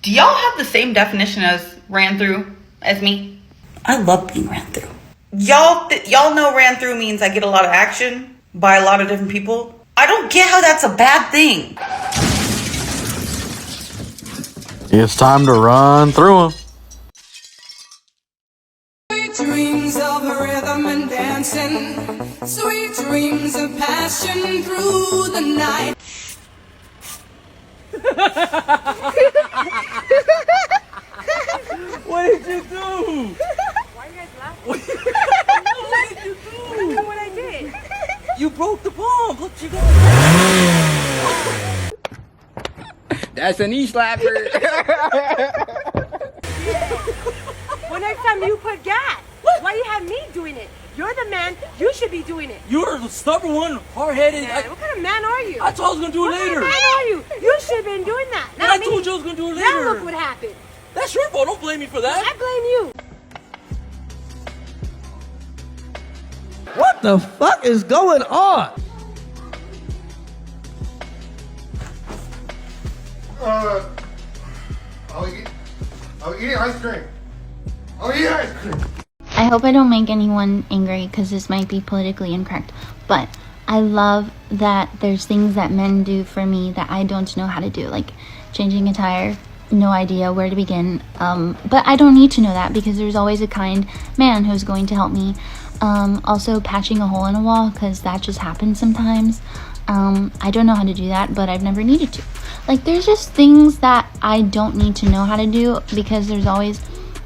Do y'all have the same definition as ran through as me? I love being ran through. Y'all know ran through means I get a lot of action by a lot of different people. I don't get how that's a bad thing. It's time to run through them. Sweet dreams of rhythm and dancing, sweet dreams of passion through the night. What did you do? Why are you guys laughing? What did you do? Look at what I did. You broke the pump. Look, you got. That's a knee slapper. Well, next time you put gas. Why you have me doing it? You're the man. You should be doing it. You're the stubborn one, hard-headed. What kind of man are you? I told I was gonna do it later. What kind of man are you? You should have been doing that. And I told you I was gonna do it later. Now look what happened. That's your fault. Don't blame me for that. I blame you. What the fuck is going on? I'll eat ice cream. I'll eat ice cream. I hope I don't make anyone angry because this might be politically incorrect, but I love that there's things that men do for me that I don't know how to do, like changing a tire. No idea where to begin, but I don't need to know that because there's always a kind man who's going to help me. Also patching a hole in a wall, because that just happens sometimes. I don't know how to do that, but I've never needed to. Like, there's just things that I don't need to know how to do because there's always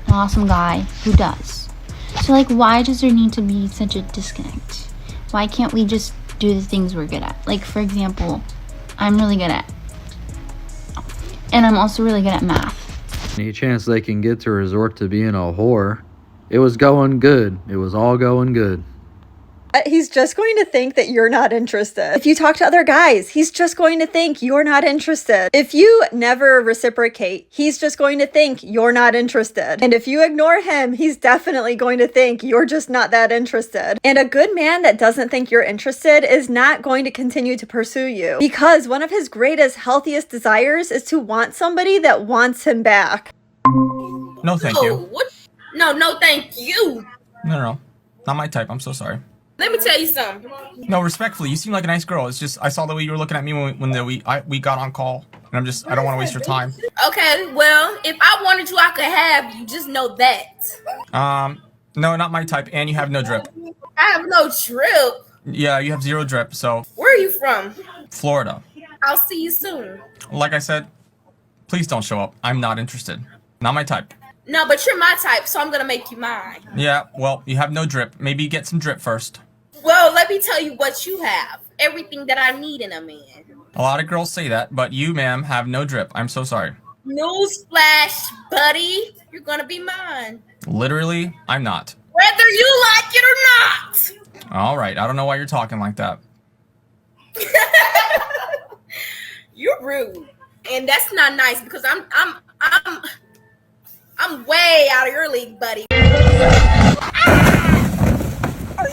an awesome guy who does. So like, why does there need to be such a disconnect? Why can't we just do the things we're good at? Like, for example, I'm really good at, and I'm also really good at math. Any chance they can get to resort to being a whore? It was going good. It was all going good. He's just going to think that you're not interested. If you talk to other guys, he's just going to think you're not interested. If you never reciprocate, he's just going to think you're not interested. And if you ignore him, he's definitely going to think you're just not that interested. And a good man that doesn't think you're interested is not going to continue to pursue you, because one of his greatest, healthiest desires is to want somebody that wants him back. No, thank you. What? No, thank you. No. Not my type. I'm so sorry. Let me tell you something. No, respectfully, you seem like a nice girl. It's just I saw the way you were looking at me when we got on call, and I don't want to waste your time. Okay, well, if I wanted you, I could have you. Just know that. No, not my type, and you have no drip. I have no drip. Yeah, you have zero drip. So. Where are you from? Florida. I'll see you soon. Like I said, please don't show up. I'm not interested. Not my type. No, but you're my type, so I'm gonna make you mine. Yeah, well, you have no drip. Maybe get some drip first. Well, let me tell you what you have. Everything that I need in a man. A lot of girls say that, but you, ma'am, have no drip. I'm so sorry. Newsflash, buddy. You're gonna be mine. Literally, I'm not. Whether you like it or not. All right, I don't know why you're talking like that. You're rude. And that's not nice because I'm way out of your league, buddy. Are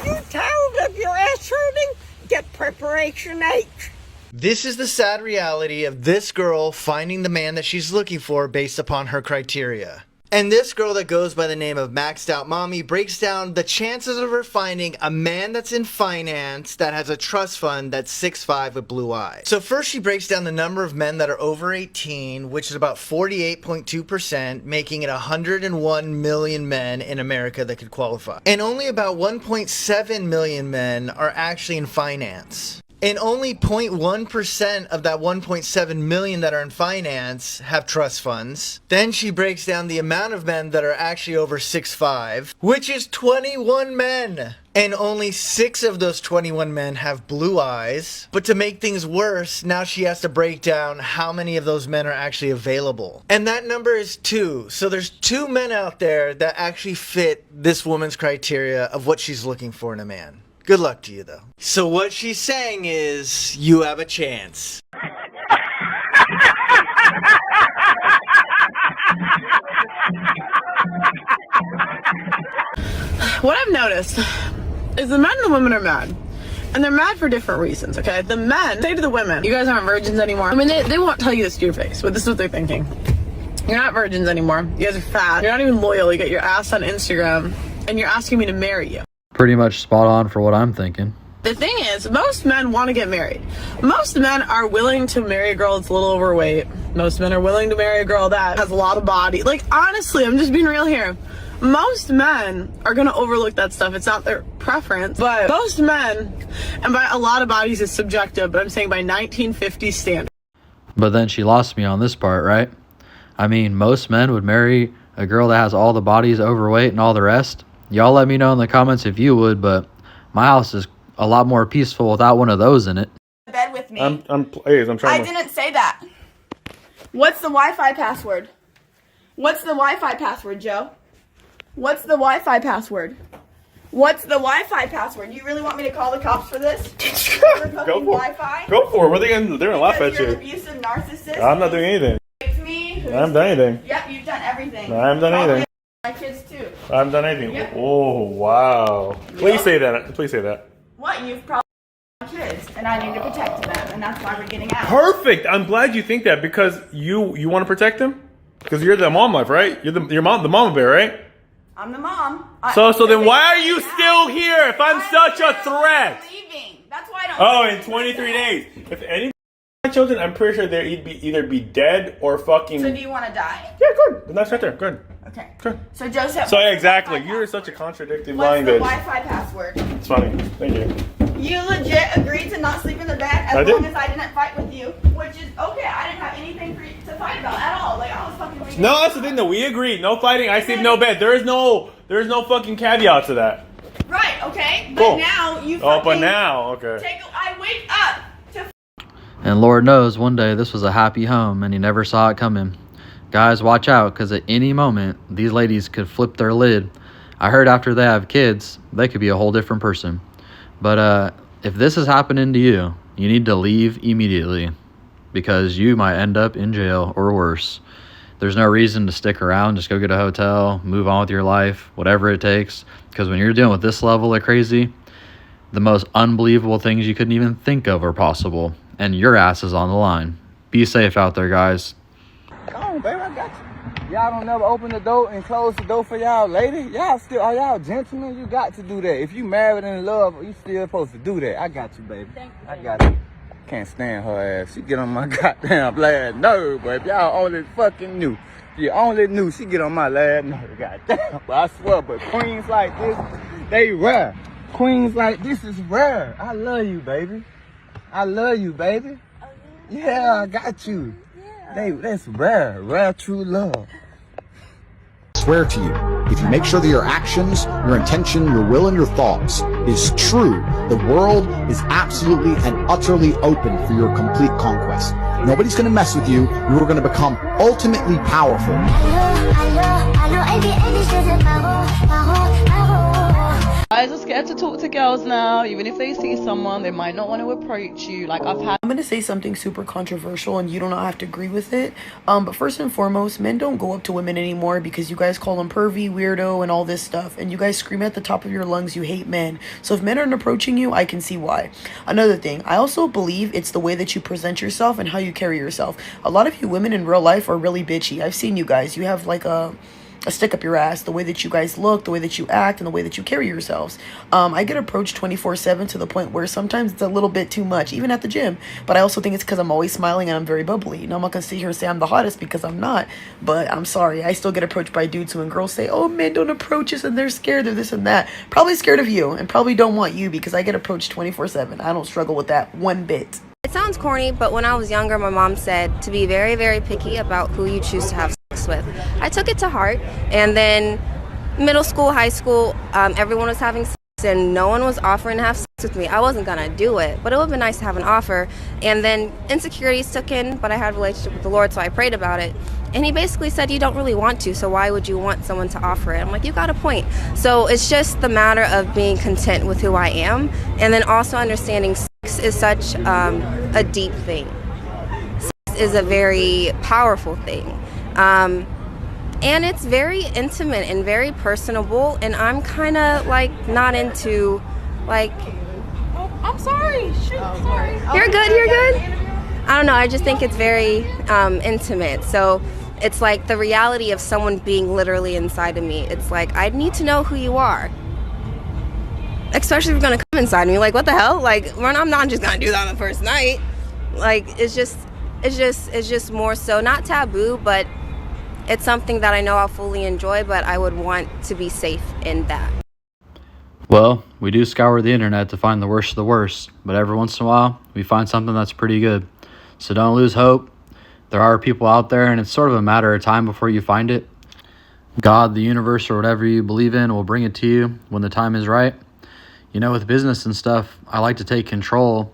you tired of your ass hurting? Get Preparation H. This is the sad reality of this girl finding the man that she's looking for based upon her criteria. And this girl that goes by the name of Maxed Out Mommy breaks down the chances of her finding a man that's in finance that has a trust fund that's 6'5" with blue eyes. So first she breaks down the number of men that are over 18, which is about 48.2%, making it 101 million men in America that could qualify. And only about 1.7 million men are actually in finance. And only 0.1% of that 1.7 million that are in finance have trust funds. Then she breaks down the amount of men that are actually over 6'5", which is 21 men. And only 6 of those 21 men have blue eyes. But to make things worse, now she has to break down how many of those men are actually available. And that number is 2. So there's 2 men out there that actually fit this woman's criteria of what she's looking for in a man. Good luck to you, though. So what she's saying is, you have a chance. What I've noticed is the men and the women are mad. And they're mad for different reasons, okay? The men say to the women, you guys aren't virgins anymore. I mean, they won't tell you this to your face, but this is what they're thinking. You're not virgins anymore. You guys are fat. You're not even loyal. You get your ass on Instagram, and you're asking me to marry you. Pretty much spot on for what I'm thinking. The thing is, most men want to get married. Most men are willing to marry a girl that's a little overweight. Most men are willing to marry a girl that has a lot of body. Like, honestly, I'm just being real here. Most men are going to overlook that stuff. It's not their preference. But most men, and by a lot of bodies is subjective, but I'm saying by 1950 standards. But then she lost me on this part, right? I mean, most men would marry a girl that has all the bodies, overweight, and all the rest. Y'all let me know in the comments if you would, but my house is a lot more peaceful without one of those in it. Bed with me. I'm trying. I didn't say that. What's the Wi-Fi password? What's the Wi-Fi password, Joe? What's the Wi-Fi password? What's the Wi-Fi password? You really want me to call the cops for this? Go for it. Go for it. What are they gonna do? They're gonna laugh at you. You're an abusive narcissist. I'm not doing anything. It's me. I haven't done anything. Yep, you've done everything. I haven't done anything. My kids too. I haven't done anything. Yep. Oh wow! Please say that. Please say that. What? You've probably kids, and I need to protect them, and that's why we're getting out. Perfect. I'm glad you think that because you want to protect them because you're the mom life, right? You're the mama bear, right? I'm the mom. So then why are you still here if I'm such a threat? Leaving. That's why I don't. Oh, in 23 days. If any of my children, I'm pretty sure they'd either be dead or fucking. So do you want to die? Yeah, good. That's right there. Good. Okay. Good. So Joseph. So exactly, you're such a contradicting lying bitch. What's the Wi-Fi password? It's funny. Thank you. You legit agreed to not sleep in the bed as long as I didn't fight with you, which is okay. I didn't have anything for you to fight about at all. Like I was fucking. No, that's the thing. Though we agreed. No fighting. I sleep no bed. There is no fucking caveat to that. Right. Okay. But Cool. now you. Oh, but now, okay. I wake up to. And Lord knows one day this was a happy home and he never saw it coming. Guys, watch out, because at any moment, these ladies could flip their lid. I heard after they have kids, they could be a whole different person. But if this is happening to you, you need to leave immediately, because you might end up in jail or worse. There's no reason to stick around. Just go get a hotel, move on with your life, whatever it takes. Because when you're dealing with this level of crazy, the most unbelievable things you couldn't even think of are possible. And your ass is on the line. Be safe out there, guys. Come on, baby, I got you. Y'all don't never open the door and close the door for y'all lady. Y'all still, are y'all gentlemen? You got to do that. If you married and in love, you still supposed to do that. I got you, baby. Thank you. I got you. Can't stand her ass. She get on my goddamn last nerve, but if y'all only fucking knew. You only knew she get on my last nerve, goddamn. But I swear, but queens like this, they rare. Queens like this is rare. I love you, baby. I love you, baby. Yeah, I got you. That's rare true love. I swear to you, if you make sure that your actions, your intention, your will, and your thoughts is true, the world is absolutely and utterly open for your complete conquest. Nobody's going to mess with you. You are going to become ultimately powerful. Guys are scared to talk to girls now. Even if they see someone, they might not want to approach you. Like I'm gonna say something super controversial and you do not have to agree with it. But first and foremost, men don't go up to women anymore because you guys call them pervy, weirdo, and all this stuff. And you guys scream at the top of your lungs you hate men. So if men aren't approaching you, I can see why. Another thing, I also believe it's the way that you present yourself and how you carry yourself. A lot of you women in real life are really bitchy. I've seen you guys. You have like a stick up your ass, the way that you guys look, the way that you act, and the way that you carry yourselves. I get approached 24/7 to the point where sometimes it's a little bit too much, even at the gym. But I also think it's because I'm always smiling and I'm very bubbly. And I'm not going to sit here and say I'm the hottest because I'm not. But I'm sorry, I still get approached by dudes when girls say, oh, men don't approach us and they're scared of this and that. Probably scared of you and probably don't want you because I get approached 24/7. I don't struggle with that one bit. It sounds corny, but when I was younger, my mom said to be very, very picky about who you choose to have sex with. I took it to heart, and then middle school, high school, everyone was having sex and no one was offering to have sex with me. I wasn't gonna do it, but it would have been nice to have an offer. And then insecurities took in, but I had a relationship with the Lord, so I prayed about it. And he basically said, you don't really want to, so why would you want someone to offer it? I'm like, you got a point. So it's just the matter of being content with who I am, and then also understanding sex is such a deep thing. Sex is a very powerful thing. And it's very intimate and very personable, and I'm kind of like not into like, oh, I'm sorry, shoot, sorry. You're good, you're good. I don't know, I just think it's very intimate. So it's like the reality of someone being literally inside of me. It's like, I need to know who you are. Especially if you're gonna come inside me. Like, what the hell? Like, I'm not just gonna do that on the first night. Like, it's just more so, not taboo, but it's something that I know I'll fully enjoy, but I would want to be safe in that. Well, we do scour the internet to find the worst of the worst, but every once in a while, we find something that's pretty good. So don't lose hope. There are people out there, and it's sort of a matter of time before you find it. God, the universe, or whatever you believe in will bring it to you when the time is right. You know, with business and stuff, I like to take control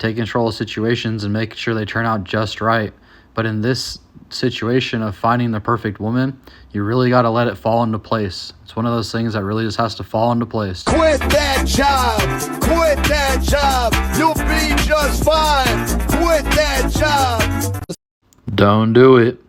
of situations and make sure they turn out just right. But in this situation of finding the perfect woman, you really got to let it fall into place. It's one of those things that really just has to fall into place. Quit that job, you'll be just fine. Quit that job. Don't do it.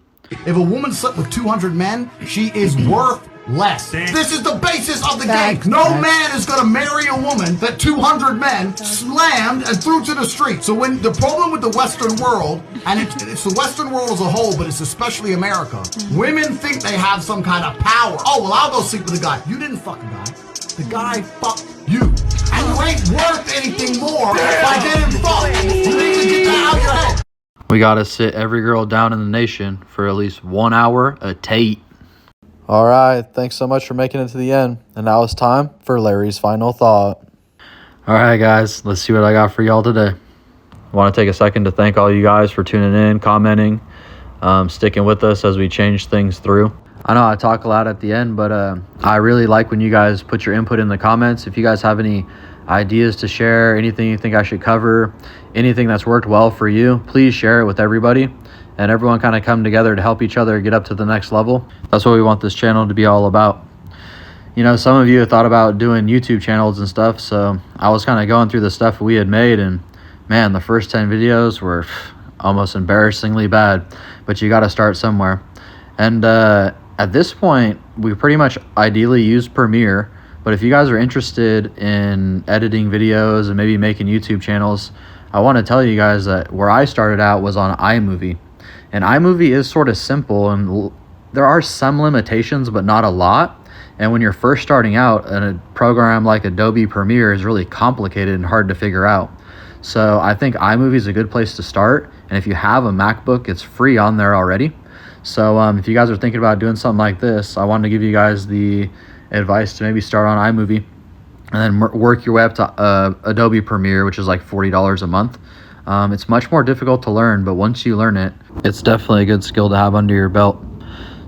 If a woman slept with 200 men, she is worth less. This is the basis of the game. No man is going to marry a woman that 200 men slammed and threw to the street. So when the problem with the Western world, and it's the Western world as a whole, but it's especially America, women think they have some kind of power. Oh, well, I'll go sleep with a guy. You didn't fuck a guy. The guy fucked you. And you ain't worth anything more by getting fucked. You need to get that out of your head. We got to sit every girl down in the nation for at least 1 hour a tate. All right, thanks so much for making it to the end. And now it's time for Larry's final thought. All right, guys, let's see what I got for y'all today. I want to take a second to thank all you guys for tuning in, commenting, sticking with us as we change things through. I know I talk a lot at the end, but I really like when you guys put your input in the comments. If you guys have any ideas to share, anything you think I should cover, anything that's worked well for you, please share it with everybody. And everyone kind of come together to help each other get up to the next level. That's what we want this channel to be all about. You know, some of you have thought about doing YouTube channels and stuff, so I was kind of going through the stuff we had made, and man, the first 10 videos were almost embarrassingly bad, but you got to start somewhere. And at this point, we pretty much ideally use Premiere, but if you guys are interested in editing videos and maybe making YouTube channels, I want to tell you guys that where I started out was on iMovie. And iMovie is sort of simple, and there are some limitations, but not a lot. And when you're first starting out, a program like Adobe Premiere is really complicated and hard to figure out. So I think iMovie is a good place to start. And if you have a MacBook, it's free on there already. So if you guys are thinking about doing something like this, I wanted to give you guys the advice to maybe start on iMovie and then work your way up to Adobe Premiere, which is like $40 a month. It's much more difficult to learn, but once you learn it, it's definitely a good skill to have under your belt.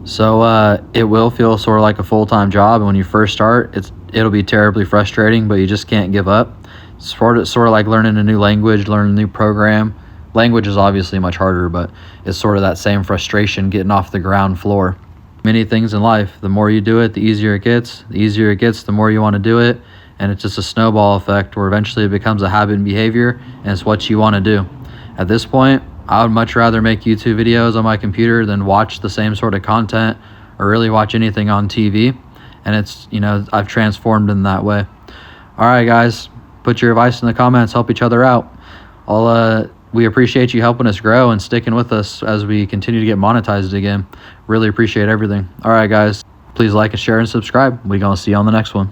So it will feel sort of like a full-time job, and when you first start, it'll be terribly frustrating, but you just can't give up. It's sort of like learning a new language, learning a new program. Language is obviously much harder, but it's sort of that same frustration getting off the ground floor. Many things in life, the more you do it, the easier it gets. The easier it gets, the more you want to do it. And it's just a snowball effect where eventually it becomes a habit and behavior, and it's what you want to do. At this point, I would much rather make YouTube videos on my computer than watch the same sort of content or really watch anything on TV. And it's, you know, I've transformed in that way. All right, guys, put your advice in the comments, help each other out. We appreciate you helping us grow and sticking with us as we continue to get monetized again. Really appreciate everything. All right, guys, please like and share and subscribe. We're going to see you on the next one.